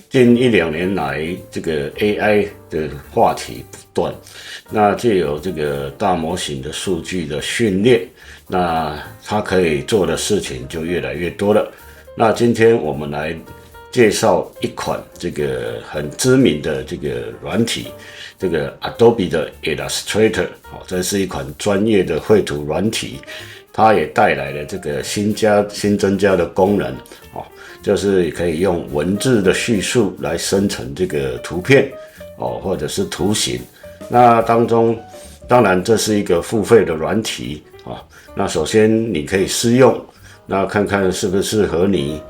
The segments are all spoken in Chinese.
近1-2年来，这个 AI 的话题不断，那藉由这个大模型的数据的训练，那它可以做的事情就越来越多了。那今天我们来介绍一款这个很知名的这个软体，这个 Adobe 的 Illustrator， 这是一款专业的绘图软体，它也带来了这个新增加的功能，就是可以用文字的叙述来生成这个图片，或者是图形。那当然这是一个付费的软体，那首先你可以试用，那看看适不适合你。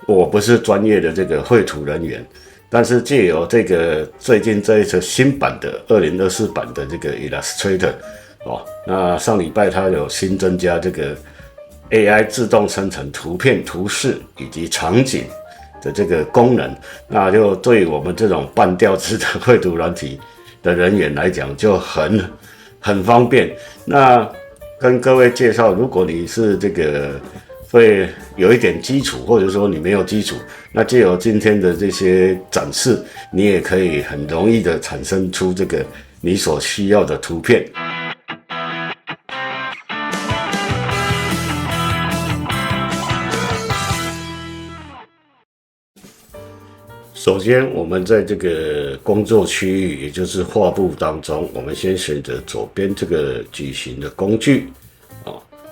我不是专业的这个绘图人员，但是借由这个最近这一次新版的2024版的这个 Illustrator，那上礼拜它有新增加这个 AI 自动生成图片、图示以及场景的这个功能，那就对我们这种半吊子的绘图软体的人员来讲就很方便。那跟各位介绍，如果你是这个会有一点基础，或者说你没有基础，那藉由今天的这些展示，你也可以很容易的产生出这个你所需要的图片。首先，我们在这个工作区域，也就是画布当中，我们先选择左边这个矩形的工具，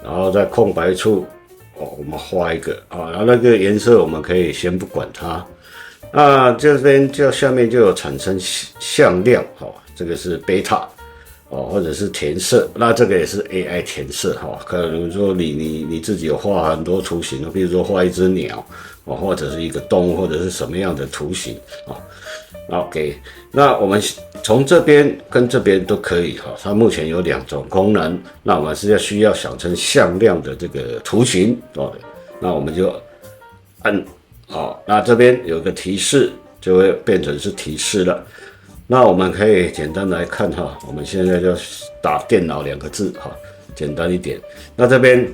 然后在空白处，我们画一个，然后那个颜色我们可以先不管它。那这边下面就有产生向量，这个是贝塔，或者是填色，那这个也是 AI 填色，可能说你自己有画很多图形，比如说画一只鸟，或者是一个动物，或者是什么样的图形，OK， 那我们从这边跟这边都可以，它目前有2种功能，那我们是需要想成向量的这个图形，那我们就按，那这边有个提示，就会变成是提示了。那我们可以简单来看，我们现在就打电脑2个字，简单一点。那这边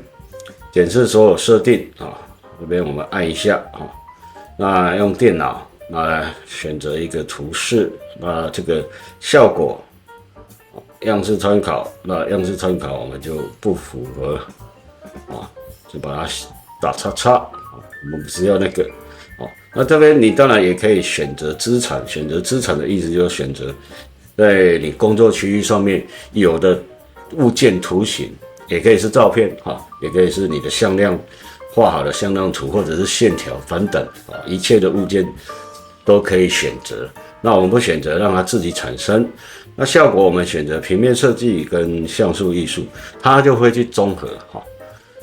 检视所有设定，这边我们按一下，那用电脑那选择一个图示，那这个效果样式参考，那样式参考我们就不符合，就把它打叉叉，我们只要那个。那这边你当然也可以选择资产，选择资产的意思就是选择在你工作区域上面有的物件图形，也可以是照片，也可以是你的向量画好的向量图，或者是线条等等，一切的物件都可以选择。那我们不选择让它自己产生，那效果我们选择平面设计跟像素艺术，它就会去综合。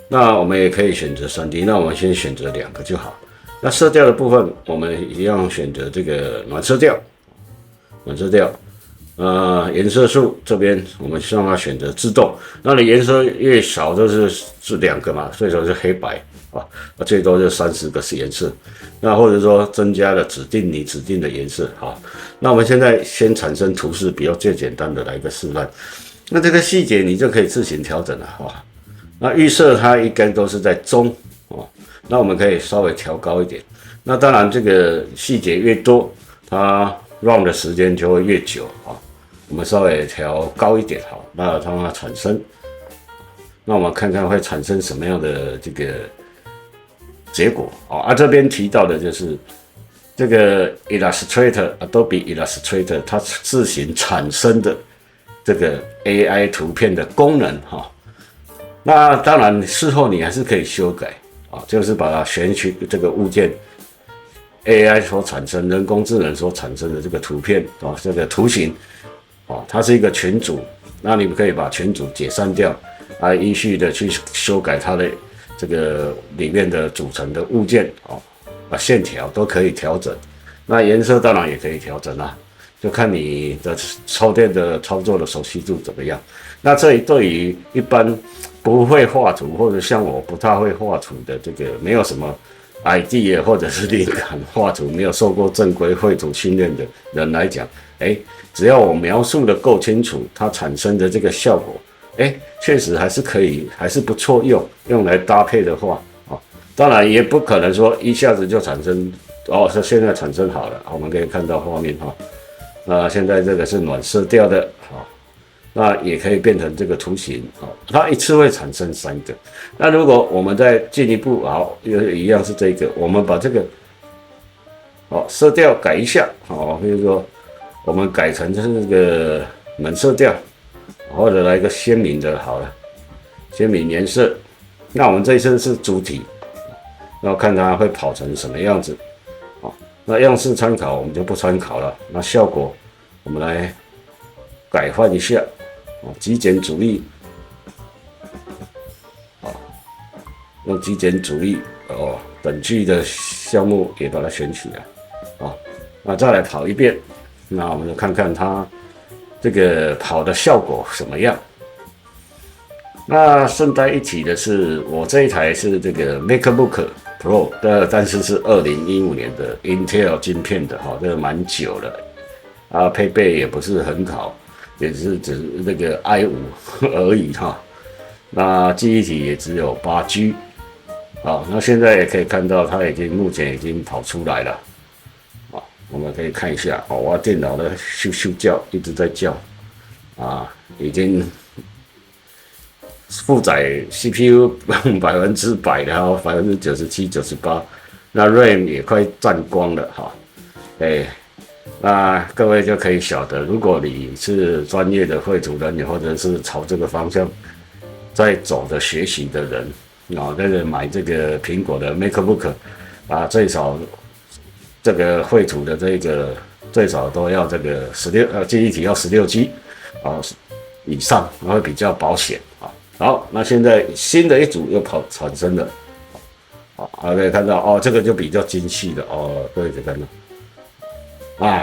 那我们也可以选择 3D， 那我们先选择2个就好。那色调的部分，我们一样选择这个暖色调，颜色数这边我们让它选择自动。那你颜色越少，就是2个嘛，所以说是黑白最多就30个颜色。那或者说增加了指定的颜色。那我们现在先产生图示，比较最简单的来一个示范。那这个细节你就可以自行调整了。那预设它应该都是在中。那我们可以稍微调高一点，那当然这个细节越多，它 run 的时间就会越久我们稍微调高一点那让它产生，那我们看看会产生什么样的这个结果这边提到的就是这个 Adobe Illustrator 它自行产生的这个 AI 图片的功能那当然事后你还是可以修改。就是把它选取这个物件 AI 所产生、人工智能所产生的这个图片这个图形它是一个群组，那你们可以把群组解散掉，依序的去修改它的这个里面的组成的物件线条都可以调整，那颜色当然也可以调整就看你的操作的熟悉度怎么样。那这里对于一般不会画图，或者像我不太会画图的这个没有什么 idea 或者是灵感画图，没有受过正规绘图训练的人来讲，只要我描述的够清楚，它产生的这个效果，确实还是可以，还是不错用来搭配的话当然也不可能说一下子就产生哦，是现在产生好了，我们可以看到画面哈。那现在这个是暖色调的，好，那也可以变成这个图形，好，它一次会产生3个。那如果我们再进一步，好，又一样是这个，我们把这个，好，色调改一下，好，比如说我们改成是这个冷色调，或者来一个鲜明的，好了，鲜明颜色。那我们这一次是主体，然后看它会跑成什么样子，好，那样式参考我们就不参考了。那效果我们来改换一下，极简主义，用极简主义本剧的项目也把它选起来，那再来跑一遍，那我们就看看它这个跑的效果什么样。那顺带一提的是，我这一台是这个 MacBook Pro 的，但是是2015年的 Intel 晶片的，这个蛮久了，配备也不是很好，也是只那个 i5 而已哈。那记忆体也只有8G， 好，那现在也可以看到它目前已经跑出来了，我们可以看一下，我电脑的咻咻叫一直在叫，已经负载 CPU 100%，然后97%、98%，那 RAM 也快占光了哈。那各位就可以晓得，如果你是专业的绘图人，或者是朝这个方向在走的学习的人，那个买这个苹果的 MacBook，最少这个绘图的这个最少都要这个记忆体要16G 以上，会比较保险啊。好，那现在新的一组又产生了，可以看到这个就比较精细的各位可以看到，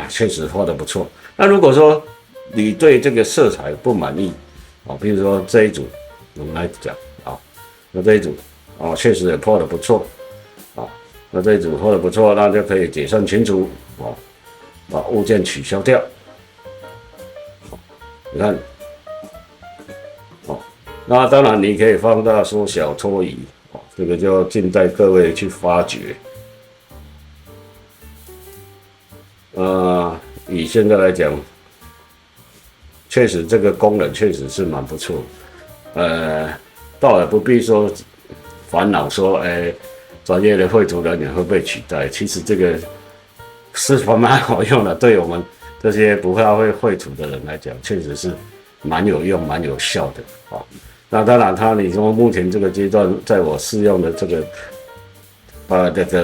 确实画得不错。那如果说你对这个色彩不满意，比如说这一组，我们来讲那这一组确实也画得不错，那这一组画得不错，那就可以解散群组，把物件取消掉，你看。那当然，你可以放大、缩小、拖移，这个就静待各位去发掘。以现在来讲，确实这个功能确实是蛮不错。倒也不必说烦恼说，专业的绘图人员会被取代。其实这个是蛮好用的，对我们这些不太会绘图的人来讲，确实是蛮有用、蛮有效的那当然，你说目前这个阶段，在我试用的这个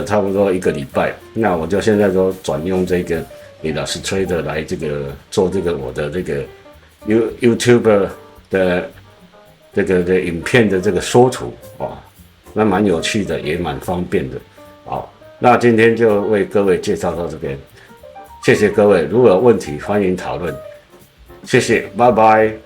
差不多1个礼拜，那我就现在都转用这个 Illustrator 来这个做这个我的这个 YouTuber 的这个影片的这个缩图那蛮有趣的，也蛮方便的。好，那今天就为各位介绍到这边，谢谢各位，如果有问题欢迎讨论，谢谢，拜拜。